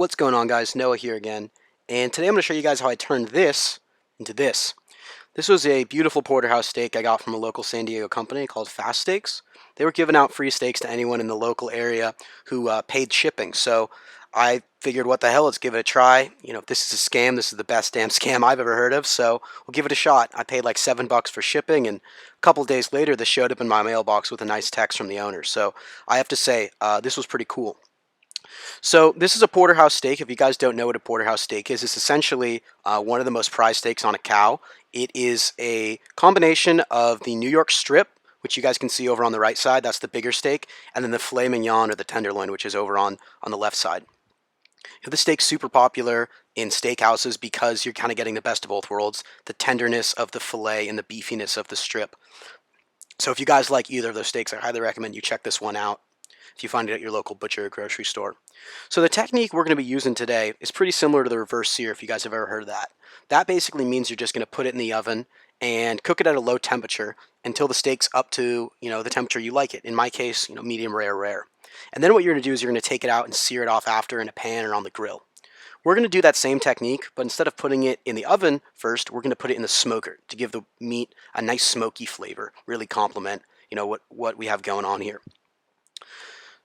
What's going on, guys? Noah here again, and today I'm going to show you guys how I turned this into this. This was a beautiful porterhouse steak I got from a local San Diego company called Fast Steaks. They were giving out free steaks to anyone in the local area who paid shipping, so I figured, what the hell, let's give it a try. You know, if this is a scam, this is the best damn scam I've ever heard of, so we'll give it a shot. I paid like $7 for shipping, and a couple days later this showed up in my mailbox with a nice text from the owner, so I have to say, this was pretty cool. So this is a porterhouse steak. If you guys don't know what a porterhouse steak is, it's essentially one of the most prized steaks on a cow. It is a combination of the New York strip, which you guys can see over on the right side. That's the bigger steak. And then the filet mignon, or the tenderloin, which is over on the left side. This steak's super popular in steakhouses because you're kind of getting the best of both worlds, the tenderness of the filet and the beefiness of the strip. So if you guys like either of those steaks, I highly recommend you check this one out if you find it at your local butcher or grocery store. So the technique we're going to be using today is pretty similar to the reverse sear, if you guys have ever heard of that. That basically means you're just going to put it in the oven and cook it at a low temperature until the steak's up to, the temperature you like it. In my case, medium rare. And then what you're going to do is you're going to take it out and sear it off after in a pan or on the grill. We're going to do that same technique, but instead of putting it in the oven first, we're going to put it in the smoker to give the meat a nice smoky flavor, really complement, what we have going on here.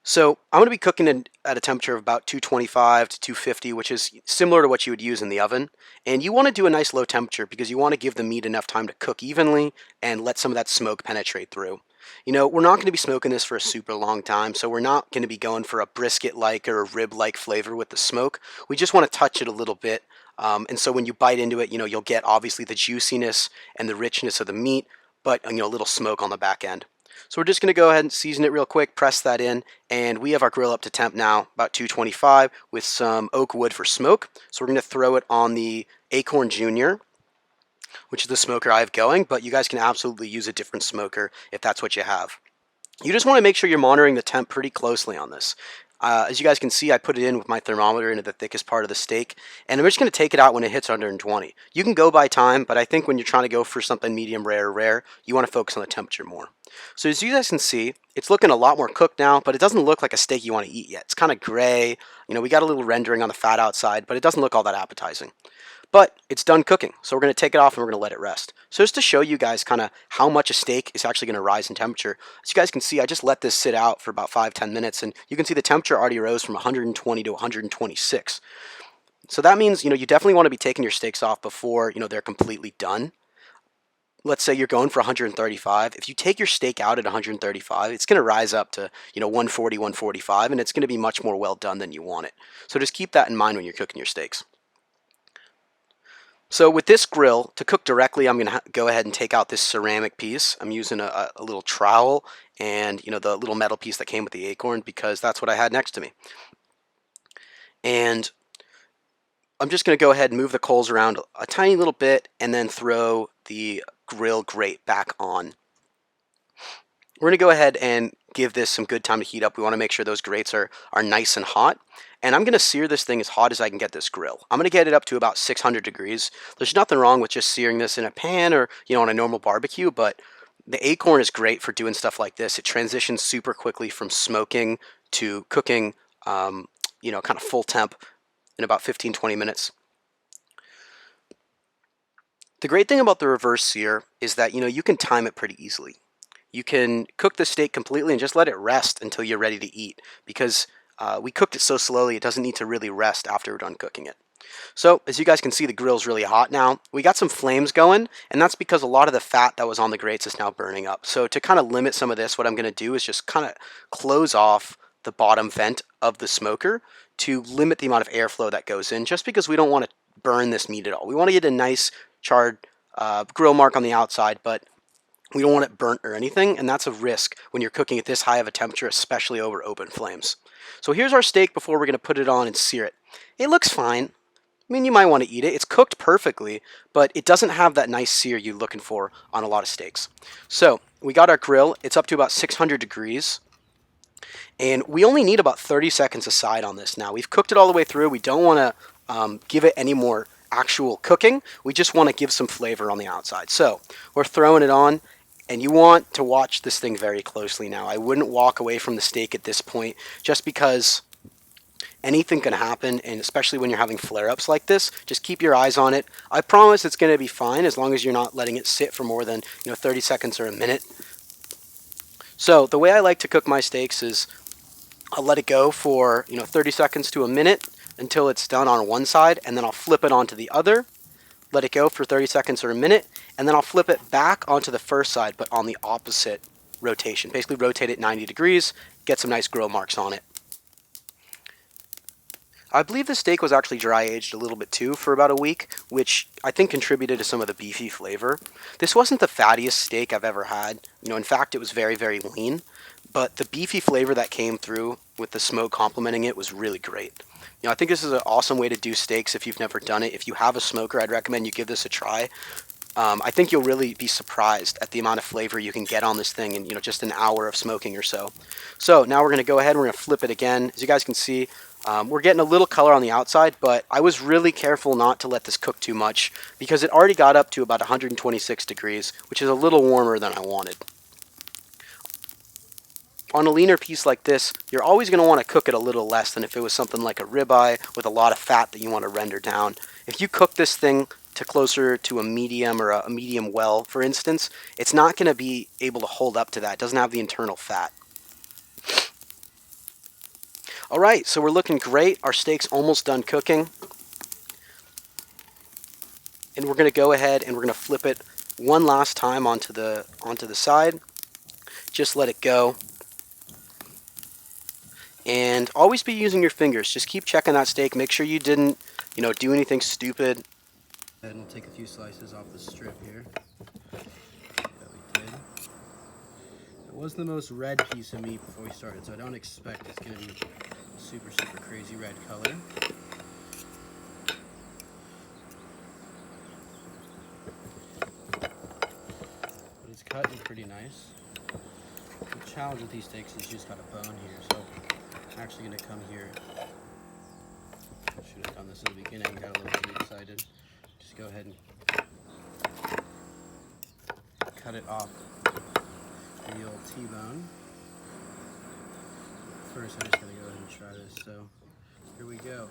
So I'm going to be cooking it at a temperature of about 225 to 250, which is similar to what you would use in the oven. And you want to do a nice low temperature because you want to give the meat enough time to cook evenly and let some of that smoke penetrate through. We're not going to be smoking this for a super long time, so we're not going to be going for a brisket-like or a rib-like flavor with the smoke. We just want to touch it a little bit. And so when you bite into it, you'll get obviously the juiciness and the richness of the meat, but a little smoke on the back end. So we're just going to go ahead and season it real quick, press that in, and we have our grill up to temp now, about 225, with some oak wood for smoke. So we're going to throw it on the Akorn Jr., which is the smoker I have going, but you guys can absolutely use a different smoker if that's what you have. You just want to make sure you're monitoring the temp pretty closely on this. As you guys can see, I put it in with my thermometer into the thickest part of the steak, and I'm just going to take it out when it hits 120. You can go by time, but I think when you're trying to go for something medium rare, you want to focus on the temperature more. So as you guys can see, it's looking a lot more cooked now, but it doesn't look like a steak you want to eat yet. It's kind of gray. We got a little rendering on the fat outside, but it doesn't look all that appetizing. But it's done cooking, so we're going to take it off and we're going to let it rest. So just to show you guys kind of how much a steak is actually going to rise in temperature, as you guys can see, I just let this sit out for about 5-10 minutes, and you can see the temperature already rose from 120 to 126. So that means, you definitely want to be taking your steaks off before, they're completely done. Let's say you're going for 135. If you take your steak out at 135, it's going to rise up to, 140, 145, and it's going to be much more well done than you want it. So just keep that in mind when you're cooking your steaks. So with this grill, to cook directly, I'm going to go ahead and take out this ceramic piece. I'm using a little trowel and, the little metal piece that came with the Akorn, because that's what I had next to me. And I'm just going to go ahead and move the coals around a tiny little bit and then throw the grill grate back on. We're going to go ahead and give this some good time to heat up. We want to make sure those grates are nice and hot. And I'm going to sear this thing as hot as I can get this grill. I'm going to get it up to about 600 degrees. There's nothing wrong with just searing this in a pan or, on a normal barbecue, but the Akorn is great for doing stuff like this. It transitions super quickly from smoking to cooking, kind of full temp in about 15-20 minutes. The great thing about the reverse sear is that, you can time it pretty easily. You can cook the steak completely and just let it rest until you're ready to eat, because we cooked it so slowly it doesn't need to really rest after we're done cooking it. So as you guys can see, the grill's really hot now. We got some flames going, and that's because a lot of the fat that was on the grates is now burning up. So to kind of limit some of this, what I'm going to do is just kind of close off the bottom vent of the smoker to limit the amount of airflow that goes in, just because we don't want to burn this meat at all. We want to get a nice charred grill mark on the outside, but we don't want it burnt or anything, and that's a risk when you're cooking at this high of a temperature, especially over open flames. So here's our steak before we're going to put it on and sear it. It looks fine. I mean, you might want to eat it. It's cooked perfectly, but it doesn't have that nice sear you're looking for on a lot of steaks. So we got our grill. It's up to about 600 degrees, and we only need about 30 seconds aside on this now. We've cooked it all the way through. We don't want to give it any more actual cooking. We just want to give some flavor on the outside. So we're throwing it on. And you want to watch this thing very closely now. I wouldn't walk away from the steak at this point, just because Anything can happen, and especially when you're having flare-ups like this, just keep your eyes on it. I promise it's going to be fine as long as you're not letting it sit for more than 30 seconds or a minute. So the way I like to cook my steaks is I'll let it go for 30 seconds to a minute until it's done on one side, and then I'll flip it onto the other, let it go for 30 seconds or a minute, and then I'll flip it back onto the first side but on the opposite rotation. Basically rotate it 90 degrees, get some nice grill marks on it. I believe the steak was actually dry aged a little bit too for about a week, which I think contributed to some of the beefy flavor. This wasn't the fattiest steak I've ever had. In fact, it was very, very lean, but the beefy flavor that came through with the smoke complementing it was really great. I think this is an awesome way to do steaks if you've never done it. If you have a smoker, I'd recommend you give this a try. I think you'll really be surprised at the amount of flavor you can get on this thing in just an hour of smoking or so. So now we're going to go ahead and we're going to flip it again. As you guys can see, we're getting a little color on the outside, but I was really careful not to let this cook too much because it already got up to about 126 degrees, which is a little warmer than I wanted. On a leaner piece like this, you're always going to want to cook it a little less than if it was something like a ribeye with a lot of fat that you want to render down. If you cook this thing to closer to a medium or a medium well, for instance, it's not going to be able to hold up to that. It doesn't have the internal fat. All right, so we're looking great. Our steak's almost done cooking. And we're going to go ahead and we're going to flip it one last time onto the side. Just let it go. And always be using your fingers. Just keep checking that steak. Make sure you didn't, do anything stupid. And we'll take a few slices off the strip here. That we did. It was the most red piece of meat before we started, so I don't expect it's going to be super, super crazy red color. But it's cut and pretty nice. The challenge with these steaks is you just got a bone here, so I'm actually going to come here. I should have done this in the beginning, got a little too excited. Just go ahead and cut it off the old T-bone. First, I'm just going to go ahead and try this, so here we go.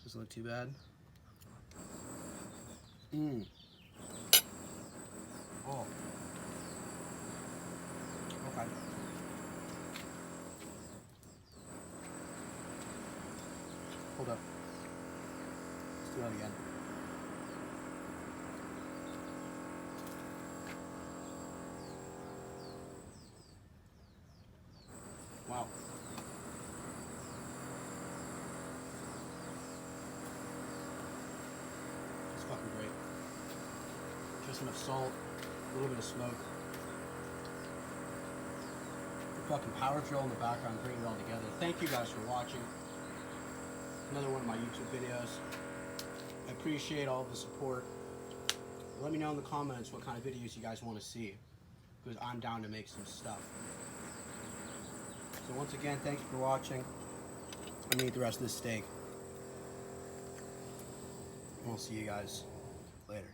Doesn't look too bad. Oh. Okay. Hold up. Let's do that again. Wow. It's fucking great. Just enough salt, a little bit of smoke. The fucking power drill in the background bringing it all together. Thank you guys for watching. Another one of my YouTube videos. I appreciate all the support. Let me know in the comments what kind of videos you guys want to see, because I'm down to make some stuff. So once again, thank you for watching. I'm gonna eat the rest of this steak. And we'll see you guys later.